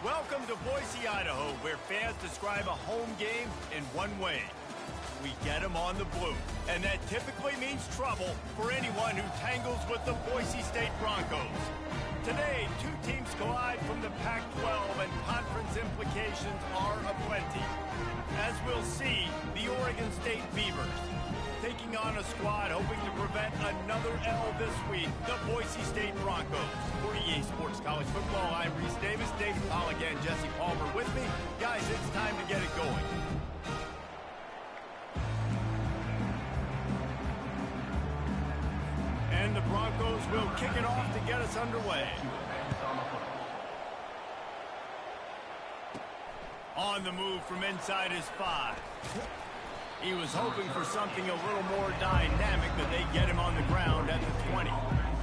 Welcome to Boise, Idaho, where fans describe a home game in one way. We get them on the blue, and that typically means trouble for anyone who tangles with the Boise State Broncos. Today, two teams collide from the Pac-12, and conference implications are aplenty. As we'll see, the Oregon State Beavers taking on a squad hoping to prevent another L this week, the Boise State Broncos. For EA Sports College Football, I'm Reese Davis, David Pollock, and Jesse Palmer with me. Guys, it's time to get it going. And the Broncos will kick it off to get us underway. On the move from inside his 5. He was hoping for something a little more dynamic, but they get him on the ground at the 20.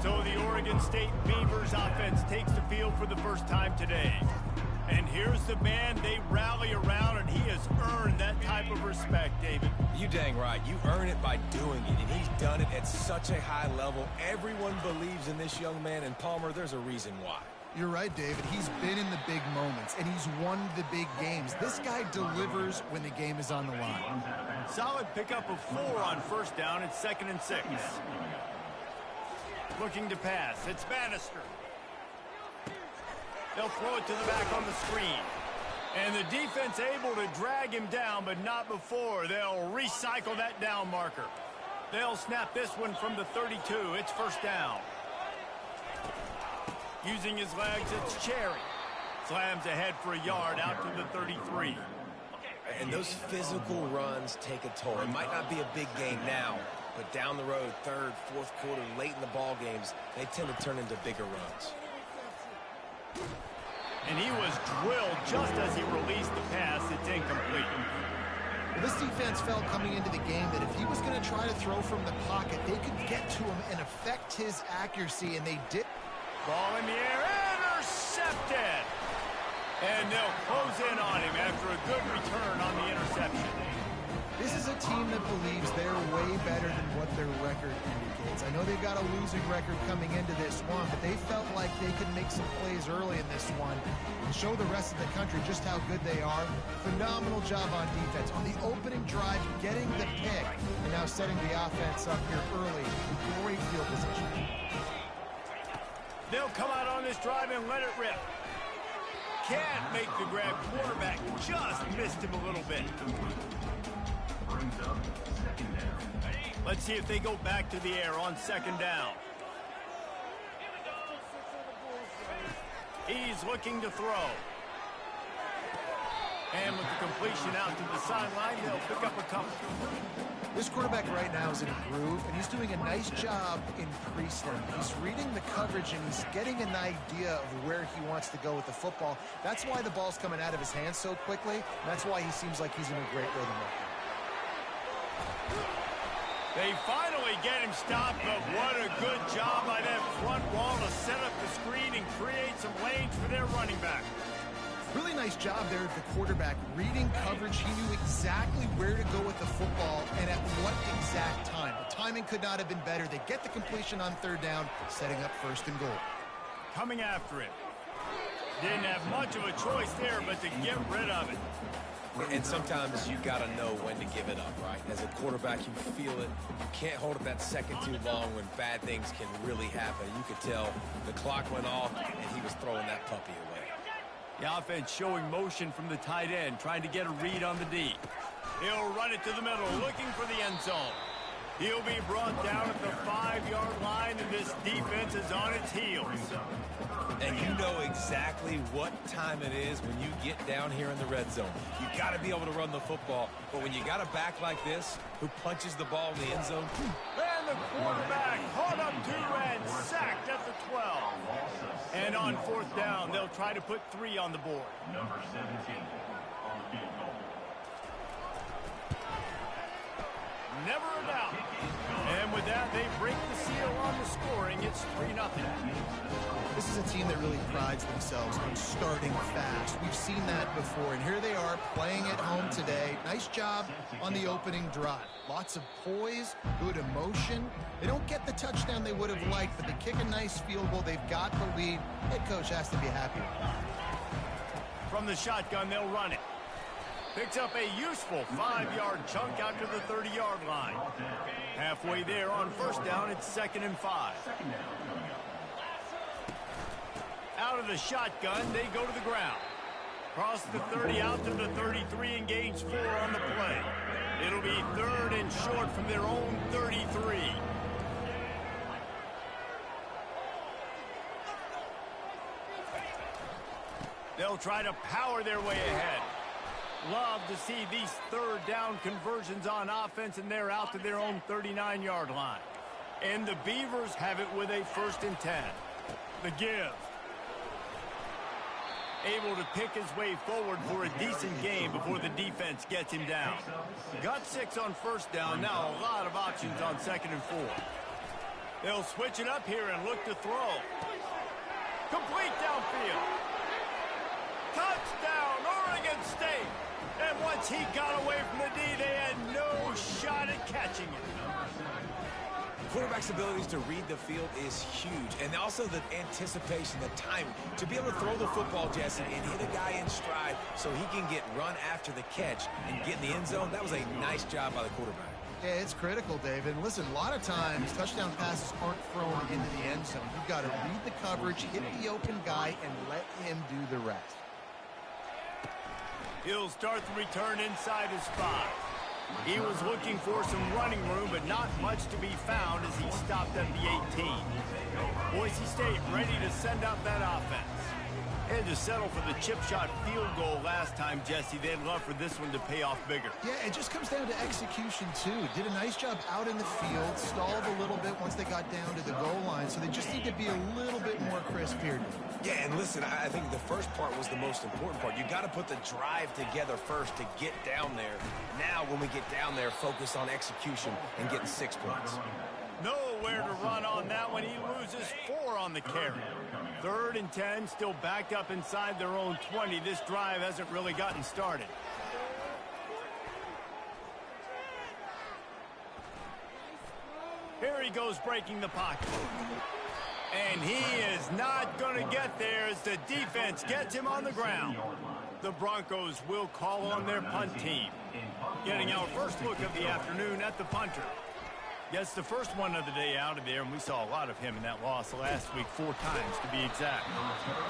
So the Oregon State Beavers offense takes the field for the first time today. And here's the man they rally around, and he has earned that type of respect, David. You dang right. You earn it by doing it, and he's done it at such a high level. Everyone believes in this young man, and Palmer, there's a reason why. You're right, David. He's been in the big moments, and he's won the big games. This guy delivers when the game is on the line. Solid pickup of 4 on first down. It's 2nd and 6. Looking to pass. It's Bannister. They'll throw it to the back on the screen. And the defense able to drag him down, but not before. They'll recycle that down marker. They'll snap this one from the 32. It's first down. Using his legs, it's Cherry. Slams ahead for a yard out to the 33. And those physical runs take a toll. It might not be a big game now, but down the road, third, fourth quarter, late in the ball games, they tend to turn into bigger runs. And he was drilled just as he released the pass. It's incomplete. Well, this defense felt coming into the game that if he was going to try to throw from the pocket, they could get to him and affect his accuracy, and they did. Ball in the air, intercepted! And they'll close in on him after a good return on the interception. This is a team that believes they're way better than what their record indicates. I know they've got a losing record coming into this one, but they felt like they could make some plays early in this one and show the rest of the country just how good they are. Phenomenal job on defense. On the opening drive, getting the pick, and now setting the offense up here early. Great field position. They'll come out on this drive and let it rip. Can't make the grab. Quarterback just missed him a little bit. Let's see if they go back to the air on 2nd down. He's looking to throw. And with the completion out to the sideline, they'll pick up a couple. This quarterback right now is in a groove, and he's doing a nice job in pre-snap. He's reading the coverage, and he's getting an idea of where he wants to go with the football. That's why the ball's coming out of his hands so quickly. That's why he seems like he's in a great rhythm right now. They finally get him stopped, but what a good job by that front wall to set up the screen and create some lanes for their running back. Really nice job there of the quarterback reading coverage. He knew exactly where to go with the football and at what exact time. The timing could not have been better. They get the completion on 3rd down, setting up 1st and goal. Coming after it. Didn't have much of a choice there, but to get rid of it. And sometimes you got to know when to give it up, right? As a quarterback, you feel it. You can't hold it that second too long when bad things can really happen. You could tell the clock went off, and he was throwing that puppy away. The offense showing motion from the tight end, trying to get a read on the D. He'll run it to the middle, looking for the end zone. He'll be brought down at the 5-yard line, and this defense is on its heels. And you know exactly what time it is when you get down here in the red zone. You got to be able to run the football, but when you got a back like this who punches the ball in the end zone. And the quarterback caught up to and sacked at the 12. And on 4th down, they'll try to put 3 on the board. Number 17 on the field goal. Never a doubt. And with that, they break the seal on the scoring. It's 3-0. This is a team that really prides themselves on starting fast. We've seen that before, and here they are playing at home today. Nice job on the opening drive. Lots of poise, good emotion. They don't get the touchdown they would have liked, but they kick a nice field goal. They've got the lead. Head coach has to be happy. From the shotgun, they'll run it. Picks up a useful 5-yard chunk out to the 30-yard line. Halfway there on first down, it's 2nd and 5. Out of the shotgun, they go to the ground. Cross the 30 out to the 33 and gains 4 on the play. It'll be 3rd and short from their own 33. They'll try to power their way ahead. Love to see these 3rd down conversions on offense, and they're out to their own 39-yard line. And the Beavers have it with a 1st and 10. The give. Able to pick his way forward for a decent game before the defense gets him down. Got 6 on first down. Now a lot of options on 2nd and 4. They'll switch it up here and look to throw. Complete downfield. Touchdown, Oregon State. And once he got away from the D, they had no shot at catching it. Quarterback's abilities to read the field is huge, and also the anticipation, the timing. To be able to throw the football, Jesse, and hit a guy in stride so he can get run after the catch and get in the end zone, that was a nice job by the quarterback. Yeah, it's critical, David. And listen, a lot of times, touchdown passes aren't thrown into the end zone. You've got to read the coverage, hit the open guy, and let him do the rest. He'll start the return inside his 5. He was looking for some running room, but not much to be found as he stopped at the 18. Boise State ready to send up that offense. Had to settle for the chip shot field goal last time, Jesse. They'd love for this one to pay off bigger. Yeah, it just comes down to execution, too. Did a nice job out in the field, stalled a little bit once they got down to the goal line, so they just need to be a little bit more crisp here. Yeah, and listen, I think the first part was the most important part. You got to put the drive together first to get down there. Now, when we get down there, focus on execution and getting 6 points. Nowhere to run on that one. He loses 4 on the carry. 3rd and 10, still backed up inside their own 20. This drive hasn't really gotten started. Here he goes breaking the pocket. And he is not going to get there as the defense gets him on the ground. The Broncos will call on their punt team. Getting our first look of the afternoon at the punter. Gets the first one of the day out of there, and we saw a lot of him in that loss last week, 4 times to be exact.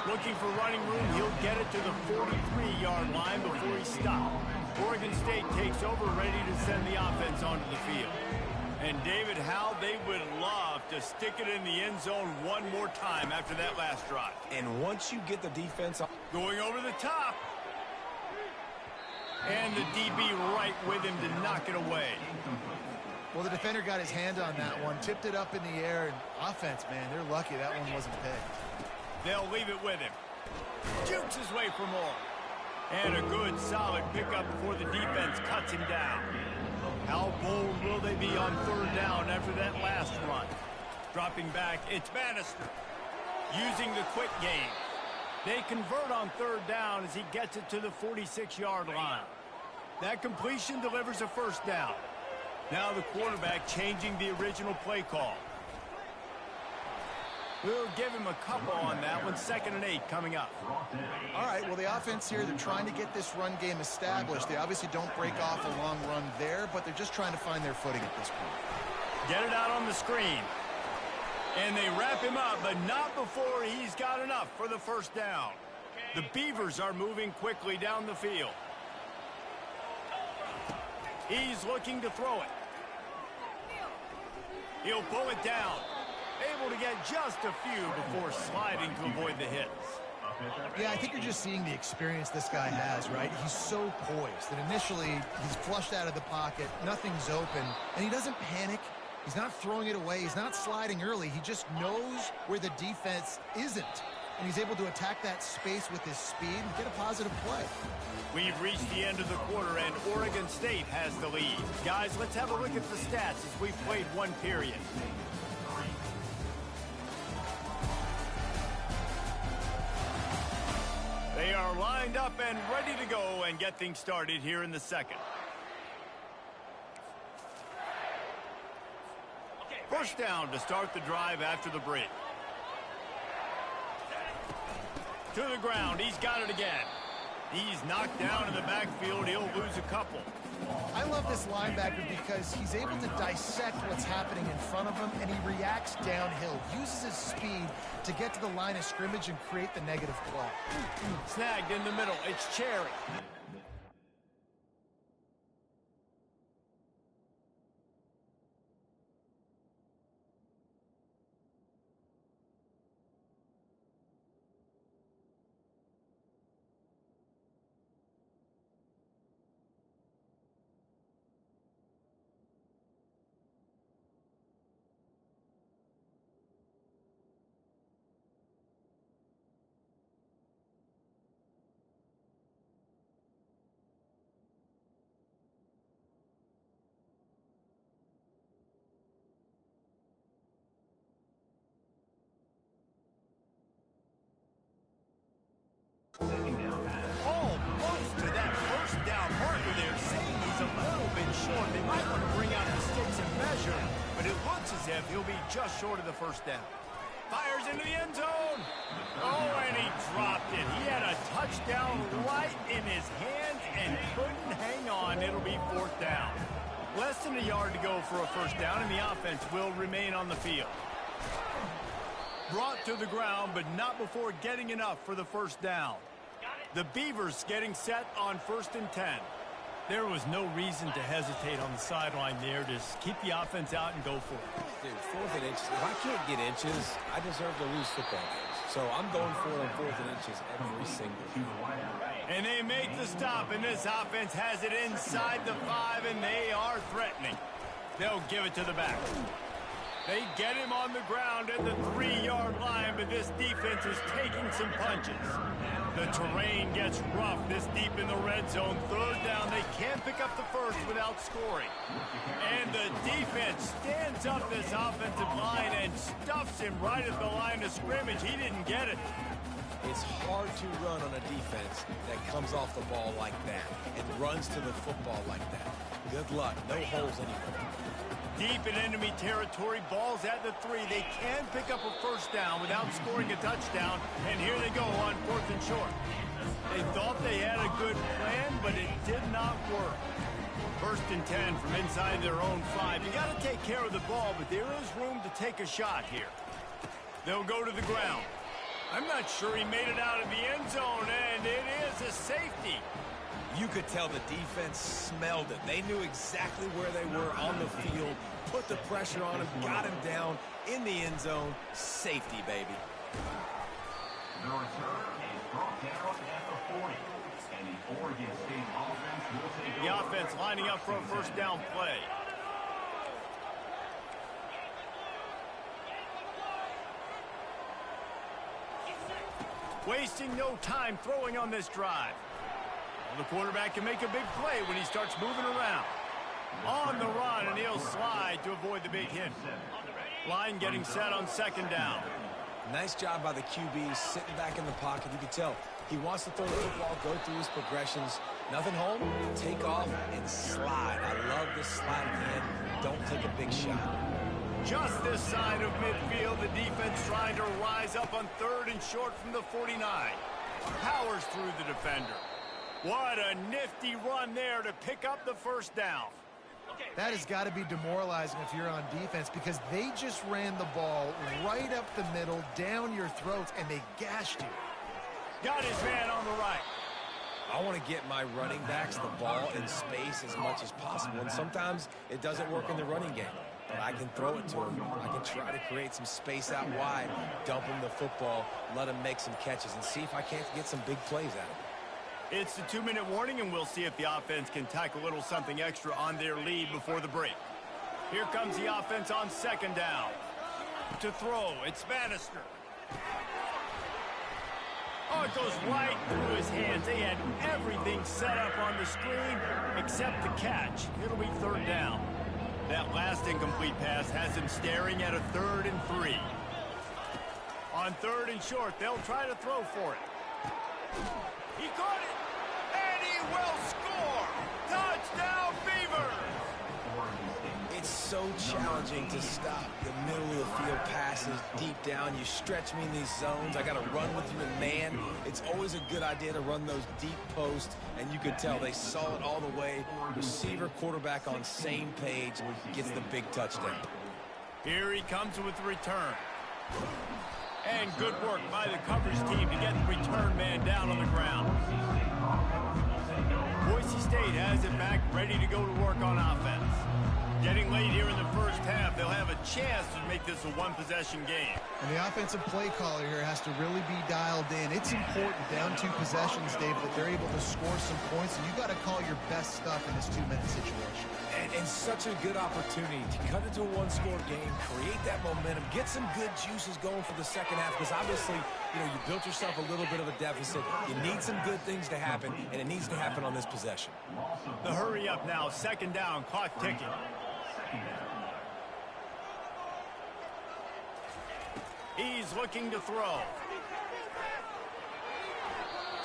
Looking for running room, he'll get it to the 43-yard line before he stopped. Oregon State takes over, ready to send the offense onto the field. And David, how they would love to stick it in the end zone one more time after that last drive. And once you get the defense up, going over the top. And the DB right with him to knock it away. Well, the defender got his hand on that one, tipped it up in the air, and offense, man, they're lucky that one wasn't picked. They'll leave it with him. Jukes his way for more. And a good, solid pickup before the defense cuts him down. How bold will they be on 3rd down after that last run? Dropping back, it's Bannister. Using the quick game. They convert on 3rd down as he gets it to the 46-yard line. That completion delivers a 1st down. Now the quarterback changing the original play call. We'll give him a couple on that one. 2nd and 8 coming up. All right, well, the offense here, they're trying to get this run game established. They obviously don't break off a long run there, but they're just trying to find their footing at this point. Get it out on the screen. And they wrap him up, but not before he's got enough for the 1st down. The Beavers are moving quickly down the field. He's looking to throw it. He'll pull it down. Able to get just a few before sliding to avoid the hits. Yeah, I think you're just seeing the experience this guy has, right? He's so poised that initially he's flushed out of the pocket, nothing's open, and he doesn't panic. He's not throwing it away. He's not sliding early. He just knows where the defense isn't, and he's able to attack that space with his speed and get a positive play. We've reached the end of the quarter, and Oregon State has the lead. Guys, let's have a look at the stats as we've played 1 period. They are lined up and ready to go and get things started here in the 2nd. First down to start the drive after the break. To the ground. He's got it again. He's knocked down in the backfield. He'll lose a couple. I love this linebacker because he's able to dissect what's happening in front of him, and he reacts downhill, uses his speed to get to the line of scrimmage and create the negative play. Snagged in the middle. It's Cherry. Almost to that first down marker there, saying he's a little bit short. They might want to bring out the sticks and measure, but it looks as if he'll be just short of the first down. Fires into the end zone. Oh, and he dropped it. He had a touchdown right in his hands and couldn't hang on. It'll be fourth down. Less than a yard to go for a first down, and the offense will remain on the field. Brought to the ground, but not before getting enough for the first down. The Beavers getting set on 1st and 10. There was no reason to hesitate on the sideline there. Just keep the offense out and go for it. Dude, 4th and inches. If I can't get inches, I deserve to lose football games. So I'm going for it on 4th and inches every single time. And they make the stop, and this offense has it inside the 5, and they are threatening. They'll give it to the back. They get him on the ground at the 3-yard line, but this defense is taking some punches. The terrain gets rough this deep in the red zone. 3rd down, they can't pick up the first without scoring. And the defense stands up this offensive line and stuffs him right at the line of scrimmage. He didn't get it. It's hard to run on a defense that comes off the ball like that and runs to the football like that. Good luck. No holes anywhere. Deep in enemy territory, balls at the 3. They can pick up a first down without scoring a touchdown, and here they go on 4th and short. They thought they had a good plan, but it did not work. 1st and 10 from inside their own 5. You got to take care of the ball, but there is room to take a shot here. They'll go to the ground. I'm not sure he made it out of the end zone, and it is a safety. You could tell the defense smelled it. They knew exactly where they were on the field, put the pressure on him, got him down in the end zone. Safety, baby. The return is brought down at the 40. And the Oregon State offense will take the offense lining up for a first down play. Wasting no time throwing on this drive. The quarterback can make a big play when he starts moving around. On the run, and he'll slide to avoid the big hit. Line getting set on 2nd down. Nice job by the QB, sitting back in the pocket. You can tell he wants to throw the football, go through his progressions. Nothing home, take off, and slide. I love this slide hand. Don't take a big shot. Just this side of midfield, the defense trying to rise up on 3rd and short from the 49. Powers through the defender. What a nifty run there to pick up the first down. That has got to be demoralizing if you're on defense, because they just ran the ball right up the middle, down your throats, and they gashed you. Got his man on the right. I want to get my running backs the ball in space as much as possible, and sometimes it doesn't work in the running game. But I can throw it to him. I can try to create some space out wide, dump him the football, let him make some catches, and see if I can't get some big plays out of him. It's the 2-minute warning, and we'll see if the offense can tack a little something extra on their lead before the break. Here comes the offense on 2nd down. To throw, it's Bannister. Oh, it goes right through his hands. They had everything set up on the screen except the catch. It'll be 3rd down. That last incomplete pass has him staring at a 3rd and 3. On 3rd and short, they'll try to throw for it. He caught it, and he will score! Touchdown, Beavers! It's so challenging to stop the middle of the field passes deep down. You stretch me in these zones. I got to run with you in man. It's always a good idea to run those deep posts, and you could tell they saw it all the way. Receiver, quarterback on same page, gets the big touchdown. Here he comes with the return. And good work by the coverage team to get the return man down on the ground. Boise State has it back, ready to go to work on offense. Getting late here in the first half, they'll have a chance to make this a one-possession game. And the offensive play caller here has to really be dialed in. It's important, down 2 possessions, Dave, that they're able to score some points, and you got to call your best stuff in this 2-minute situation. And such a good opportunity to cut into a one-score game, create that momentum, get some good juices going for the second half, because obviously, you know, you built yourself a little bit of a deficit. You need some good things to happen, and it needs to happen on this possession. The hurry up now, second down, clock ticking. He's looking to throw.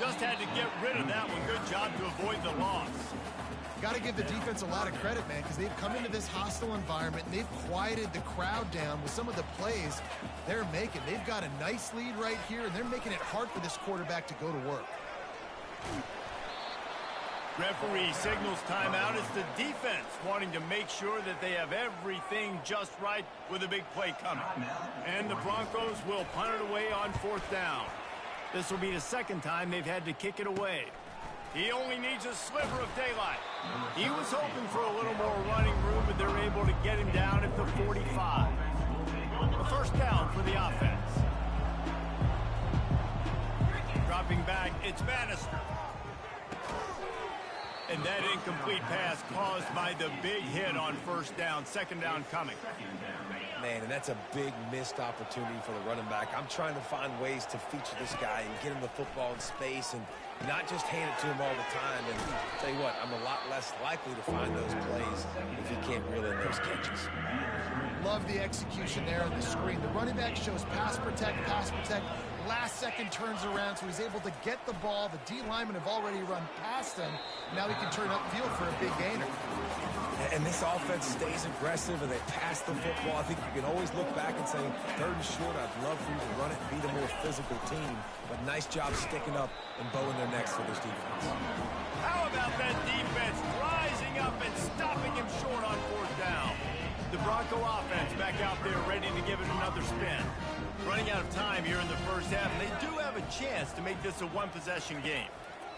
Just had to get rid of that one. Good job to avoid the loss. Got to give the defense a lot of credit, man, because they've come into this hostile environment and they've quieted the crowd down with some of the plays they're making. They've got a nice lead right here, and they're making it hard for this quarterback to go to work. Referee signals timeout. It's the defense wanting to make sure that they have everything just right with a big play coming. And the Broncos will punt it away on 4th down. This will be the second time they've had to kick it away. He only needs a sliver of daylight. He was hoping for a little more running room, but they're able to get him down at the 45. A first down for the offense. Dropping back, it's Bannister. And that incomplete pass caused by the big hit on first down. Second down coming. Man, and that's a big missed opportunity for the running back. I'm trying to find ways to feature this guy and get him the football in space and not just hand it to him all the time. And I'll tell you what, I'm a lot less likely to find those plays if he can't reel in those catches. Love the execution there on the screen. The running back shows pass protect, last second turns around, so he's able to get the ball. The D linemen have already run past him. Now he can turn upfield for a big gainer. And this offense stays aggressive, and they pass the football. I think you can always look back and say, 3rd and short, I'd love for you to run it and be the more physical team. But nice job sticking up and bowing their necks for this defense. How about that defense rising up and stopping him short on 4th down? The Bronco offense back out there ready to give it another spin. Running out of time here in the first half, and they do have a chance to make this a one-possession game.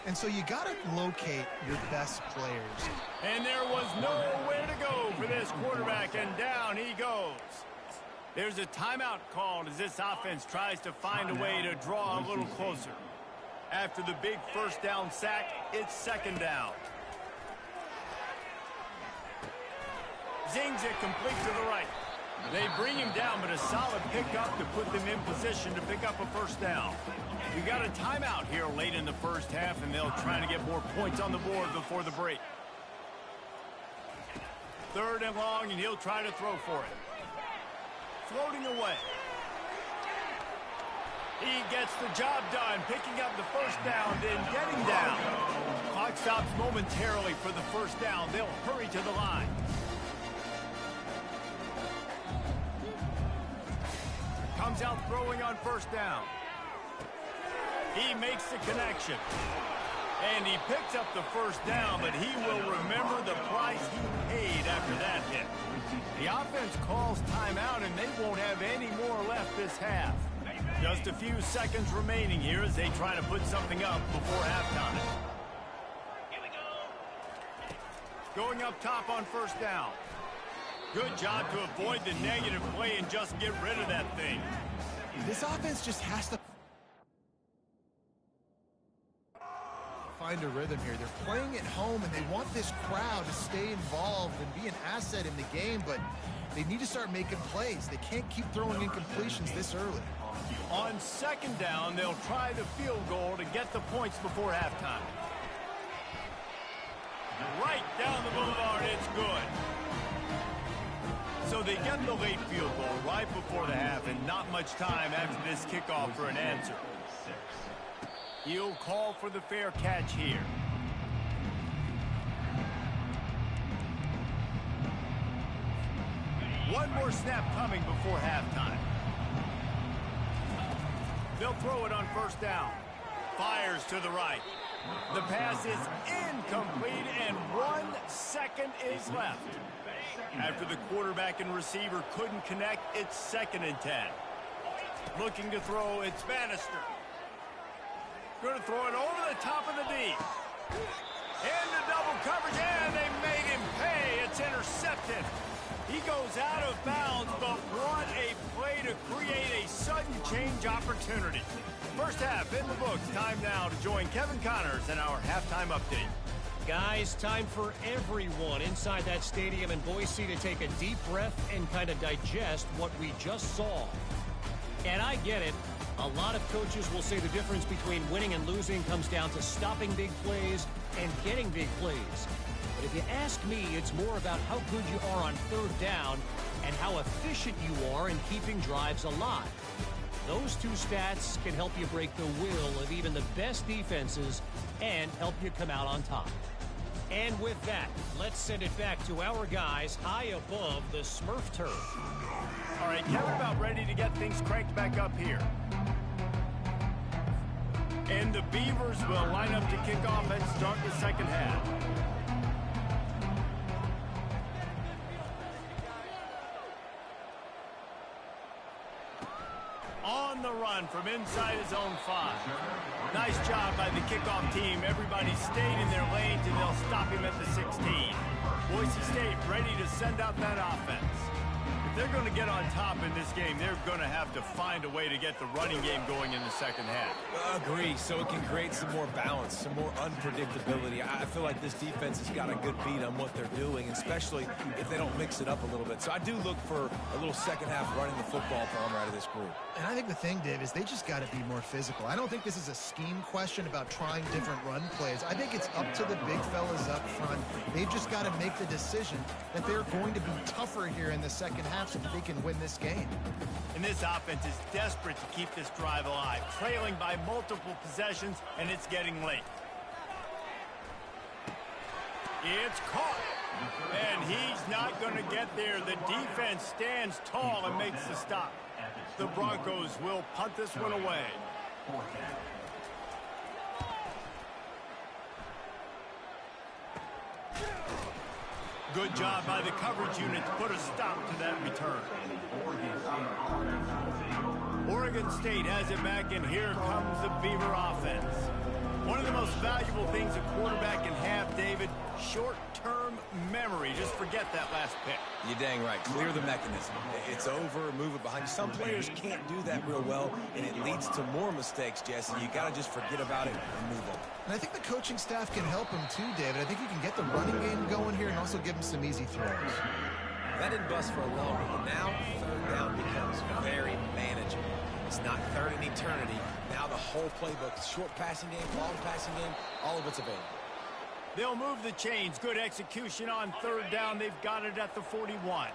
And so you got to locate your best players. And there was nowhere to go for this quarterback, and down he goes. There's a timeout called as this offense tries to find a way to draw a little closer. After the big first down sack, it's second down. Zings it complete to the right. They bring him down, but a solid pickup to put them in position to pick up a first down. We got a timeout here late in the first half, and they'll try to get more points on the board before the break. 3rd and long, and he'll try to throw for it. Floating away. He gets the job done, picking up the first down, then getting down. Clock stops momentarily for the first down. They'll hurry to the line. Comes out throwing on first down. He makes the connection. And he picks up the first down, but he will remember the price he paid after that hit. The offense calls timeout, and they won't have any more left this half. Just a few seconds remaining here as they try to put something up before halftime. Here we go. Going up top on first down. Good job to avoid the negative play and just get rid of that thing. This offense just has to find a rhythm here. They're playing at home, and they want this crowd to stay involved and be an asset in the game, but they need to start making plays. They can't keep throwing incompletions this early. On second down, they'll try the field goal to get the points before halftime. Right down the boulevard, it's good. So they get the late field goal right before the half, and not much time after this kickoff for an answer. He'll call for the fair catch here. One more snap coming before halftime. They'll throw it on first down. Fires to the right. The pass is incomplete, and 1 second is left. After the quarterback and receiver couldn't connect, it's 2nd and 10. Looking to throw, it's Bannister. Going to throw it over the top of the D. Into double coverage, and they made him pay. It's intercepted. He goes out of bounds, but what a play to create a sudden change opportunity. First half in the books. Time now to join Kevin Connors in our halftime update. Guys, time for everyone inside that stadium in Boise to take a deep breath and kind of digest what we just saw. And I get it. A lot of coaches will say the difference between winning and losing comes down to stopping big plays and getting big plays. But if you ask me, it's more about how good you are on third down and how efficient you are in keeping drives alive. Those two stats can help you break the will of even the best defenses and help you come out on top. And with that, let's send it back to our guys high above the Smurf turf. All right, Kevin, about ready to get things cranked back up here. And the Beavers will line up to kick off and start the second half. On the run from inside his own 5. Nice job by the kickoff team. Everybody stayed in their lanes, and they'll stop him at the 16. Boise State ready to send out that offense. If they're going to get on top in this game, they're going to have to find a way to get the running game going in the second half. Agree, so it can create some more balance, some more unpredictability. I feel like this defense has got a good beat on what they're doing, especially if they don't mix it up a little bit. So I do look for a little second half running the football power out of this group. And I think the thing, Dave, is they just got to be more physical. I don't think this is a scheme question about trying different run plays. I think it's up to the big fellas up front. They've just got to make the decision that they're going to be tougher here in the second half so that they can win this game. And this offense is desperate to keep this drive alive, trailing by multiple possessions, and it's getting late. It's caught. And he's not going to get there. The defense stands tall and makes the stop. The Broncos will punt this one away. Good job by the coverage unit to put a stop to that return. Oregon State has it back, and here comes the Beaver offense. One of the most valuable things a quarterback can have, David, short-term memory. Just forget that last pick. You're dang right. Clear the mechanism. It's over, move it behind you. Some players can't do that real well, and it leads to more mistakes, Jesse. You got to just forget about it and move on. And I think the coaching staff can help him too, David. I think you can get the running game going here and also give him some easy throws. That didn't bust for a long one, but now third down becomes very manageable. It's not third in eternity. Now the whole playbook, short passing game, long passing game, all of it's available. They'll move the chains. Good execution on third down. They've got it at the 41.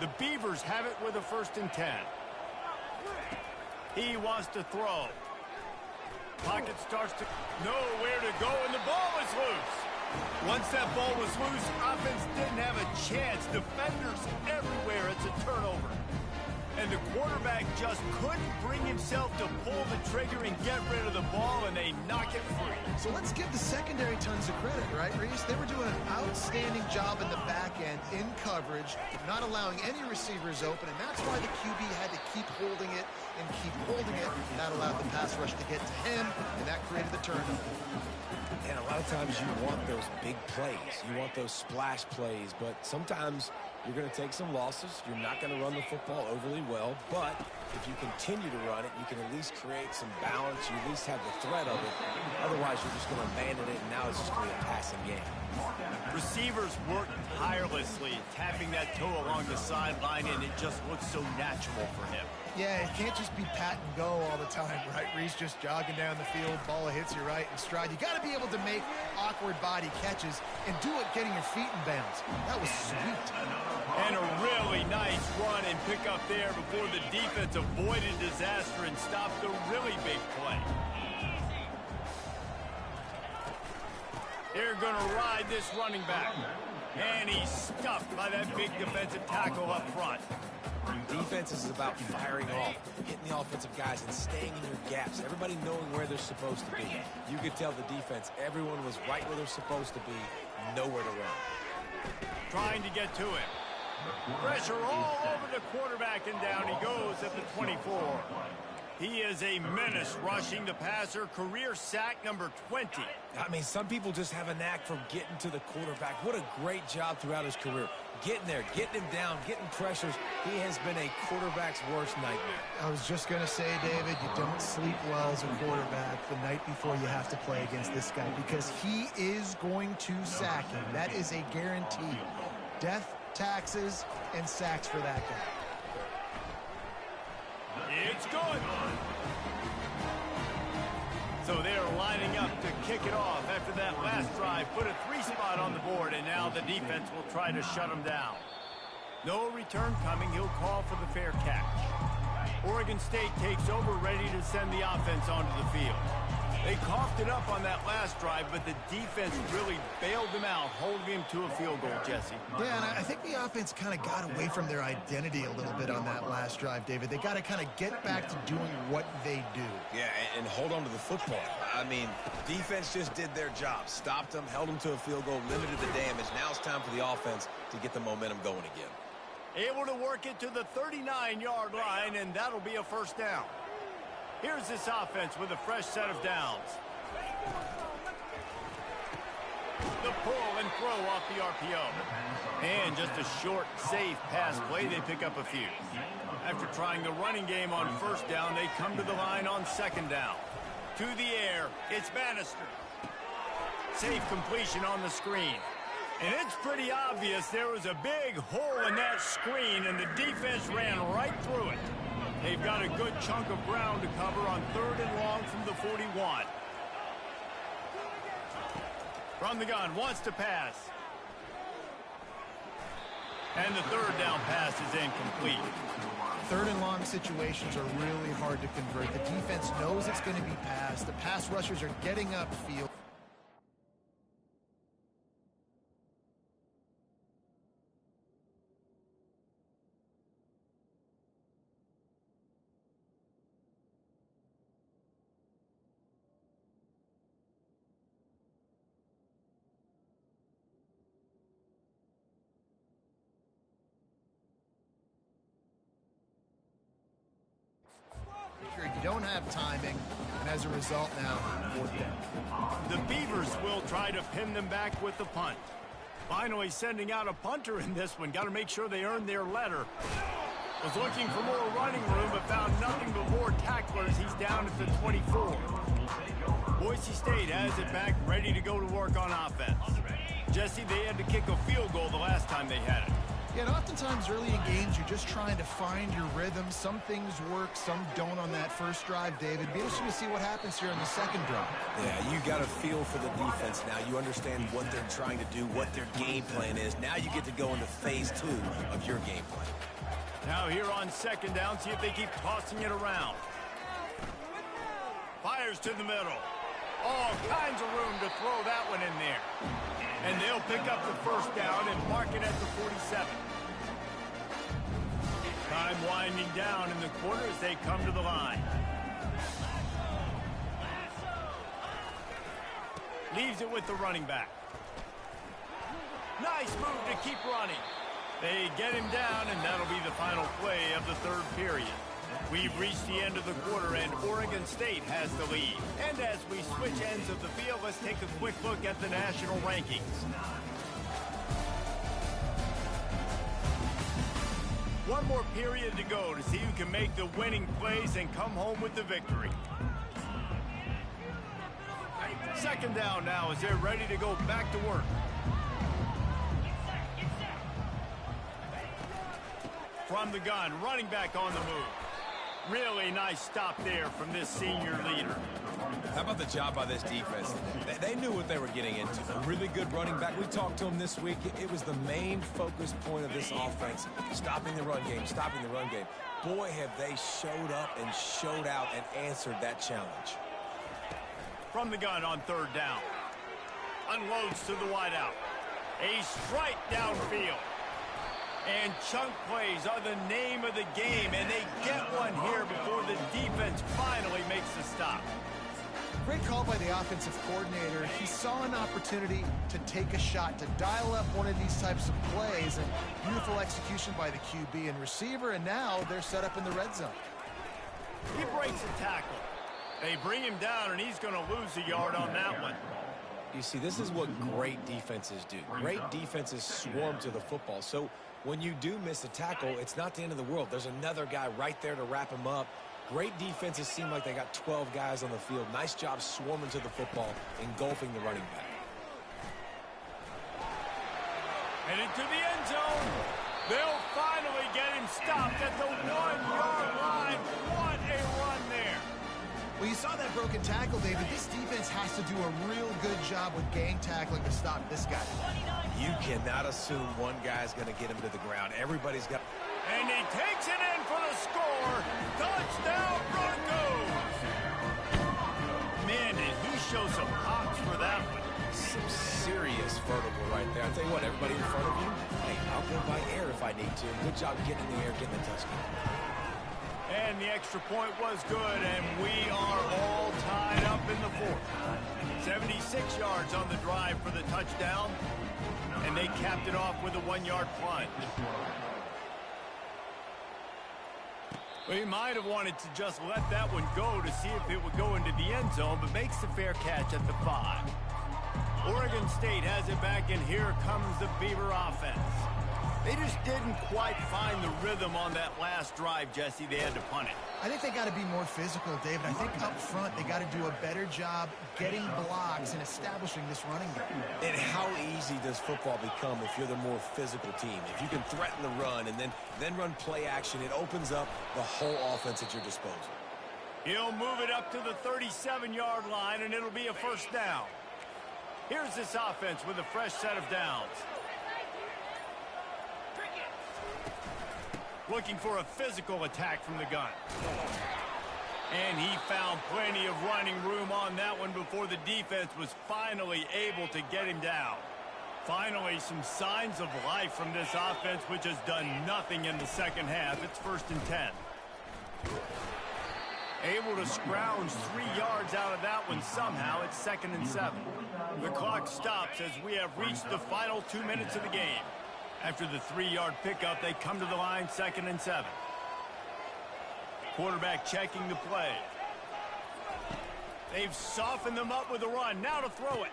The Beavers have it with a 1st and 10. He wants to throw. Pocket starts to nowhere to go, and the ball is loose. Once that ball was loose, offense didn't have a chance. Defenders everywhere. It's a turnover. And the quarterback just couldn't bring himself to pull the trigger and get rid of the ball, and they knock it free. So let's give the secondary tons of credit, right, Reese? They were doing an outstanding job in the back end, in coverage, not allowing any receivers open, and that's why the QB had to keep holding it and keep holding it. That allowed the pass rush to get to him, and that created the turnover. And a lot of times you want those big plays. You want those splash plays, but sometimes you're going to take some losses. You're not going to run the football overly well, but if you continue to run it, you can at least create some balance. You at least have the threat of it. Otherwise, you're just going to abandon it, and now it's just going to be a passing game. Receivers work tirelessly, tapping that toe along the sideline, and it just looks so natural for him. Yeah, it can't just be pat and go all the time, right? Reese just jogging down the field, ball hits you right in stride. You got to be able to make awkward body catches and do it getting your feet in bounds. That was sweet. And a really nice run and pick up there before the defense avoided disaster and stopped the really big play. They're going to ride this running back. And he's stuffed by that big defensive tackle up front. Defense is about firing off, hitting the offensive guys, and staying in your gaps. Everybody knowing where they're supposed to be. You could tell the defense, everyone was right where they're supposed to be, nowhere to run. Trying to get to him. Pressure all over the quarterback, and down he goes at the 24. He is a menace rushing the passer, career sack number 20. I mean, some people just have a knack for getting to the quarterback. What a great job throughout his career. Getting there, getting him down, getting pressures. He has been a quarterback's worst nightmare. I was just going to say, David, you don't sleep well as a quarterback the night before you have to play against this guy because he is going to sack him. That is a guarantee. Death, taxes, and sacks for that guy. It's good. So they're lining up to kick it off after that last drive. Put a 3 spot on the board, and now the defense will try to shut them down. No return coming. He'll call for the fair catch. Oregon State takes over, ready to send the offense onto the field. They coughed it up on that last drive, but the defense really bailed them out, holding him to a field goal, Jesse. Yeah, and I think the offense kind of got away from their identity a little bit on that last drive, David. They got to kind of get back to doing what they do. Yeah, and hold on to the football. I mean, defense just did their job. Stopped them, held them to a field goal, limited the damage. Now it's time for the offense to get the momentum going again. Able to work it to the 39-yard line, and that'll be a first down. Here's this offense with a fresh set of downs. The pull and throw off the RPO. And just a short, safe pass play. They pick up a few. After trying the running game on first down, they come to the line on second down. To the air, it's Bannister. Safe completion on the screen. And it's pretty obvious there was a big hole in that screen, and the defense ran right through it. They've got a good chunk of ground to cover on 3rd and long from the 41. From the gun, wants to pass. And the 3rd down pass is incomplete. 3rd and long situations are really hard to convert. The defense knows it's going to be passed. The pass rushers are getting upfield. You don't have timing, and as a result now, 4th down. The Beavers will try to pin them back with the punt. Finally sending out a punter in this one. Got to make sure they earn their letter. Was looking for more running room, but found nothing but more tacklers. He's down at the 24. Boise State has it back, ready to go to work on offense. Jesse, they had to kick a field goal the last time they had it. Yeah, and oftentimes early in games, you're just trying to find your rhythm. Some things work, some don't on that first drive, David. Be interesting to see what happens here on the second drive. Yeah, you got a feel for the defense now. You understand what they're trying to do, what their game plan is. Now you get to go into phase 2 of your game plan. Now here on second down, see if they keep tossing it around. Fires to the middle. All kinds of room to throw that one in there. And they'll pick up the first down and mark it at the 47. Time winding down in the quarter as they come to the line. Leaves it with the running back. Nice move to keep running. They get him down, and that'll be the final play of the 3rd period. We've reached the end of the quarter, and Oregon State has the lead. And as we switch ends of the field, let's take a quick look at the national rankings. One more period to go to see who can make the winning plays and come home with the victory. Second down now as they're ready to go back to work. From the gun, running back on the move. Really nice stop there from this senior leader. How about the job by this defense? They knew what they were getting into. A really good running back. We talked to him this week. It was the main focus point of this offense. Stopping the run game, stopping the run game. Boy, have they showed up and showed out and answered that challenge. From the gun on 3rd down. Unloads to the wideout. A strike downfield. And chunk plays are the name of the game, and they get one here before the defense finally makes the stop. Great call by the offensive coordinator. He saw an opportunity to take a shot, to dial up one of these types of plays, and beautiful execution by the QB and receiver, and now they're set up in the red zone. He breaks a tackle. They bring him down, and he's going to lose a yard on that one. You see, this is what great defenses do. Great defenses swarm to the football. So when you do miss a tackle, it's not the end of the world. There's another guy right there to wrap him up. Great defenses seem like they got 12 guys on the field. Nice job swarming to the football, engulfing the running back. Headed to the end zone. They'll finally get him stopped at the 1-yard line. What a run there. Well, you saw that broken tackle, David. This defense has to do a real good job with gang tackling to stop this guy. You cannot assume one guy's going to get him to the ground. Everybody's got... And he takes it in for the score. Touchdown, Broncos. Man, did he show some hops for that one. Some serious vertical right there. I'll tell you what, everybody in front of you, hey, I'll go by air if I need to. Good job getting in the air, getting the touchdown. And the extra point was good, and we are all tied up in the fourth. 76 yards on the drive for the touchdown, and they capped it off with a 1-yard plunge. Well, he might have wanted to just let that one go to see if it would go into the end zone, but makes the fair catch at the 5. Oregon State has it back, and here comes the Beaver offense. They just didn't quite find the rhythm on that last drive, Jesse. They had to punt it. I think they got to be more physical, David. I think up front they got to do a better job getting blocks and establishing this running game. And how easy does football become if you're the more physical team? If you can threaten the run and then run play action, it opens up the whole offense at your disposal. He'll move it up to the 37-yard line, and it'll be a first down. Here's this offense with a fresh set of downs. Looking for a physical attack from the gun. And he found plenty of running room on that one before the defense was finally able to get him down. Finally, some signs of life from this offense, which has done nothing in the second half. It's 1st and 10. Able to scrounge 3 yards out of that one somehow. It's 2nd and 7. The clock stops as we have reached the final 2 minutes of the game. After the 3-yard pickup, they come to the line, 2nd and 7. Quarterback checking the play. They've softened them up with a run. Now to throw it.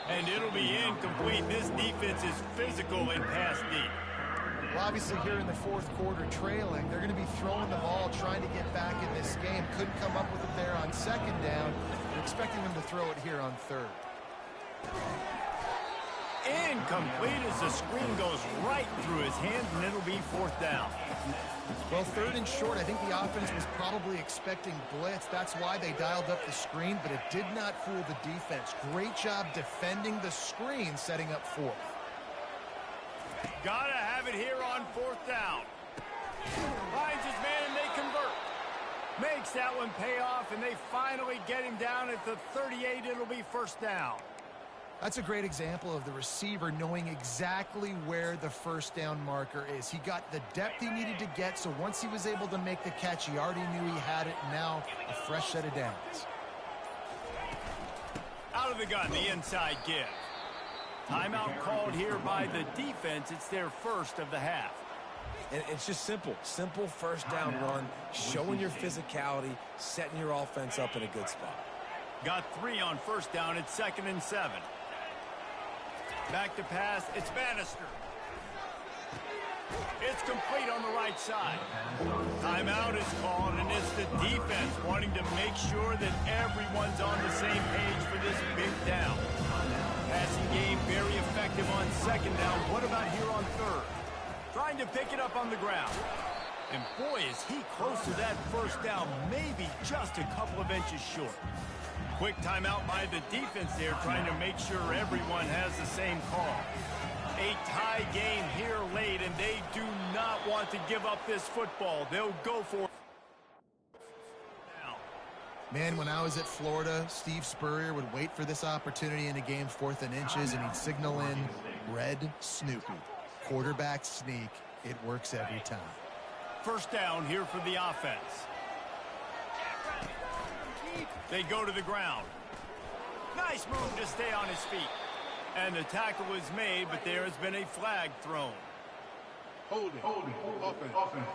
And it'll be incomplete. This defense is physical and pass deep. Well, obviously here in the fourth quarter trailing, they're going to be throwing the ball, trying to get back in this game. Couldn't come up with it there on 2nd down. They're expecting them to throw it here on 3rd. Incomplete as the screen goes right through his hands, and it'll be 4th down. Well, 3rd and short, I think the offense was probably expecting blitz. That's why they dialed up the screen, but it did not fool the defense. Great job defending the screen, setting up 4th. Gotta have it here on 4th down. Finds his man, and they convert. Makes that one pay off, and they finally get him down at the 38. It'll be 1st down. That's a great example of the receiver knowing exactly where the 1st down marker is. He got the depth he needed to get, so once he was able to make the catch, he already knew he had it. Now a fresh set of downs. Out of the gun, the inside give. Timeout called here by the defense. It's their first of the half. And it's just simple. Simple 1st down run, showing your physicality, setting your offense up in a good spot. Got 3 on 1st down. It's 2nd and 7. Back to pass. It's Bannister. It's complete on the right side. Timeout is called, and it's the defense wanting to make sure that everyone's on the same page for this big down. Passing game very effective on 2nd down. What about here on 3rd? Trying to pick it up on the ground. And boy, is he close to that 1st down, maybe just a couple of inches short. Quick timeout by the defense there, trying to make sure everyone has the same call. A tie game here late, and they do not want to give up this football. They'll go for it. Man, when I was at Florida, Steve Spurrier would wait for this opportunity in a game 4th and inches, and he'd signal in Red Snoopy. Quarterback sneak. It works every time. First down here for the offense. They go to the ground. Nice move to stay on his feet. And the tackle is made, but there has been a flag thrown. Holding. Offense.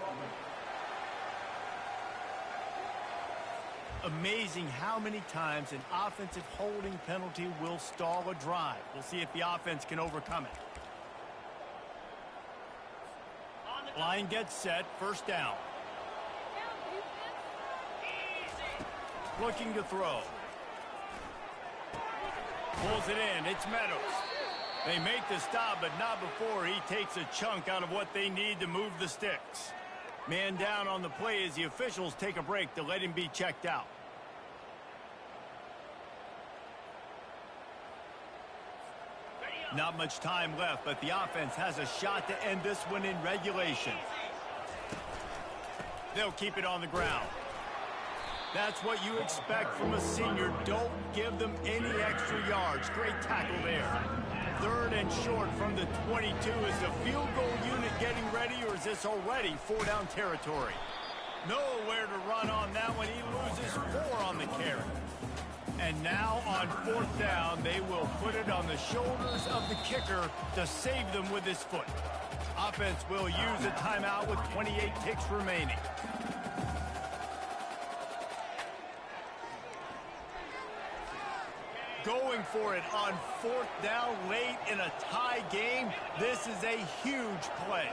Amazing how many times an offensive holding penalty will stall a drive. We'll see if the offense can overcome it. Line gets set, first down. Looking to throw. Pulls it in, it's Meadows. They make the stop, but not before he takes a chunk out of what they need to move the sticks. Man down on the play as the officials take a break to let him be checked out. Not much time left, but the offense has a shot to end this one in regulation. They'll keep it on the ground. That's what you expect from a senior. Don't give them any extra yards. Great tackle there. 3rd and short from the 22. Is the field goal unit getting ready, or is this already 4-down territory? Nowhere to run on that one. He loses 4 on the carry. And now on 4th down, they will put it on the shoulders of the kicker to save them with his foot. Offense will use a timeout with 28 ticks remaining. Going for it on 4th down late in a tie game. This is a huge play.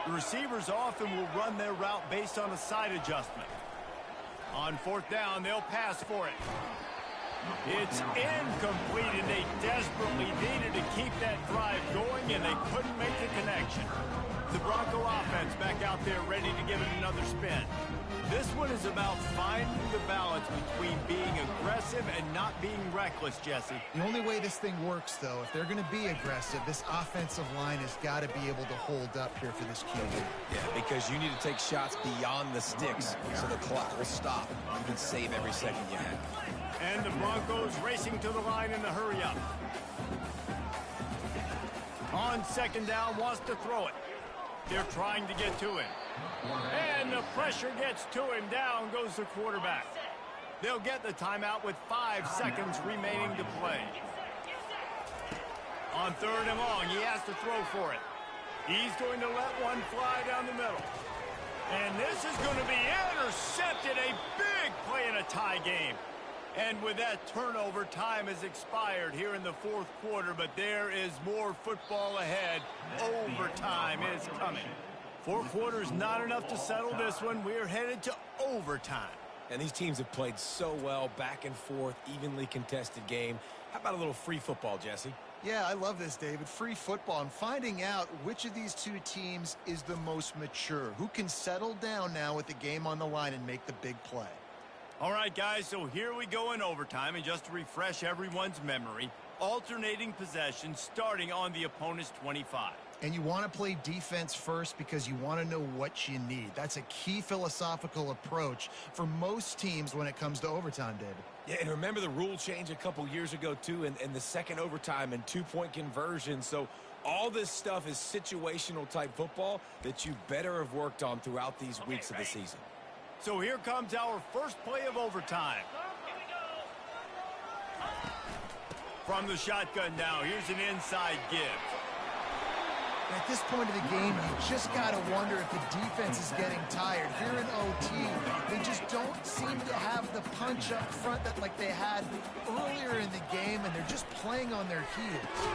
The receivers often will run their route based on a side adjustment. On 4th down, they'll pass for it. It's incomplete, and they desperately needed to keep that drive going, and they couldn't make the connection. The Bronco offense back out there ready to give it another spin. This one is about finding the balance between being aggressive and not being reckless, Jesse. The only way this thing works, though, if they're going to be aggressive, this offensive line has got to be able to hold up here for this QB. Yeah, because you need to take shots beyond the sticks so the clock will stop. You can save every second you have. And the Broncos racing to the line in the hurry up. On 2nd down, wants to throw it. They're trying to get to him. And the pressure gets to him. Down goes the quarterback. They'll get the timeout with 5 seconds remaining to play. On 3rd and long, he has to throw for it. He's going to let one fly down the middle. And this is going to be intercepted. A big play in a tie game. And with that turnover, time has expired here in the 4th quarter, but there is more football ahead. Overtime is coming. 4 quarters not enough to settle this one. We're headed to overtime. And these teams have played so well, back and forth, evenly contested game. How about a little free football, Jesse? Yeah, I love this, David. Free football. I'm finding out which of these two teams is the most mature. Who can settle down now with the game on the line and make the big play? All right, guys, so here we go in overtime. And just to refresh everyone's memory, alternating possession starting on the opponent's 25. And you want to play defense first because you want to know what you need. That's a key philosophical approach for most teams when it comes to overtime, David. Yeah, and remember the rule change a couple years ago, too, and the second overtime and 2-point conversion. So all this stuff is situational type football that you better have worked on throughout these weeks of the season. So here comes our first play of overtime. From the shotgun now, here's an inside give. At this point of the game, you just got to wonder if the defense is getting tired. Here in OT, they just don't seem to have the punch up front that like they had earlier in the game, and they're just playing on their heels.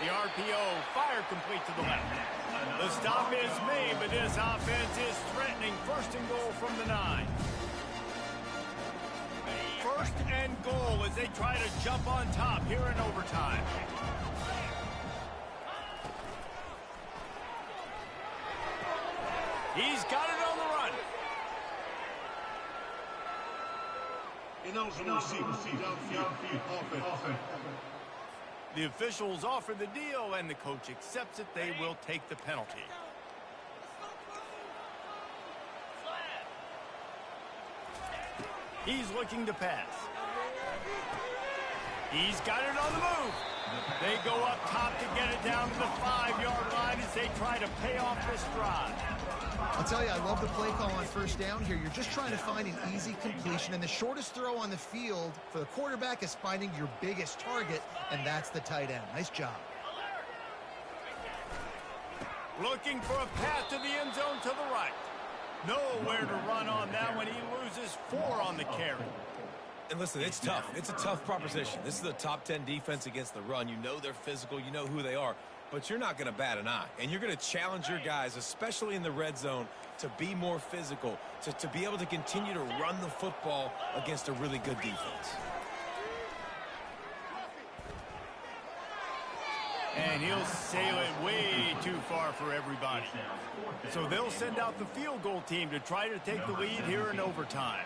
The RPO fire complete to the left. The stop is made, but this offense is threatening. 1st and goal from the 9. 1st and goal as they try to jump on top here in overtime. He's got it on the run. The officials offer the deal, and the coach accepts it. They will take the penalty. He's looking to pass. He's got it on the move. They go up top to get it down to the 5-yard line as they try to pay off this drive. I'll tell you, I love the play call on first down here. You're just trying to find an easy completion, and the shortest throw on the field for the quarterback is finding your biggest target, and that's the tight end. Nice job. Looking for a path to the end zone to the right. Nowhere to run on that when he loses 4 on the carry. And listen, it's tough. It's a tough proposition. This is a top 10 defense against the run. You know they're physical. You know who they are. But you're not going to bat an eye. And you're going to challenge your guys, especially in the red zone, to be more physical, to be able to continue to run the football against a really good defense. And he'll sail it way too far for everybody. So they'll send out the field goal team to try to take the lead here in overtime.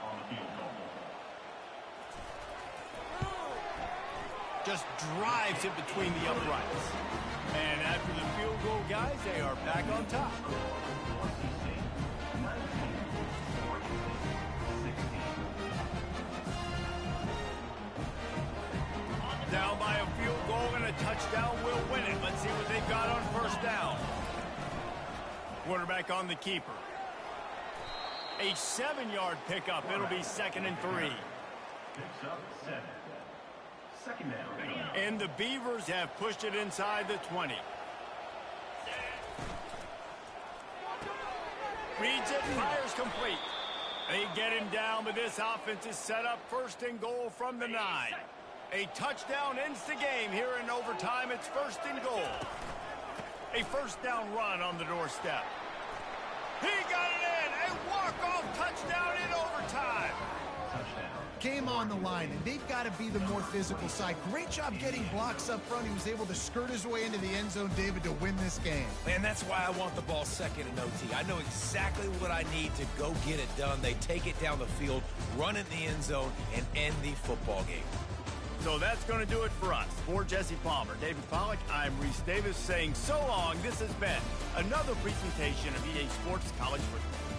Just drives it between the uprights. And after the field goal, guys, they are back on top. Down by a field goal and a touchdown will win it. Let's see what they've got on first down. Quarterback on the keeper. A 7-yard pickup. It'll be 2nd and 3. Picks up 7. Second down. And the Beavers have pushed it inside the 20. Reads it, fires complete. They get him down, but this offense is set up 1st and goal from the 9. A touchdown ends the game here in overtime. It's 1st and goal. A first down run on the doorstep. He got it in. A walk-off touchdown in overtime. Game on the line, and they've got to be the more physical side. Great job getting blocks up front. He was able to skirt his way into the end zone, David, to win this game. And that's why I want the ball 2nd in OT. I know exactly what I need to go get it done. They take it down the field, run in the end zone, and end the football game. So that's going to do it for us. For Jesse Palmer, David Pollack, I'm Reese Davis saying so long. This has been another presentation of EA Sports College Football.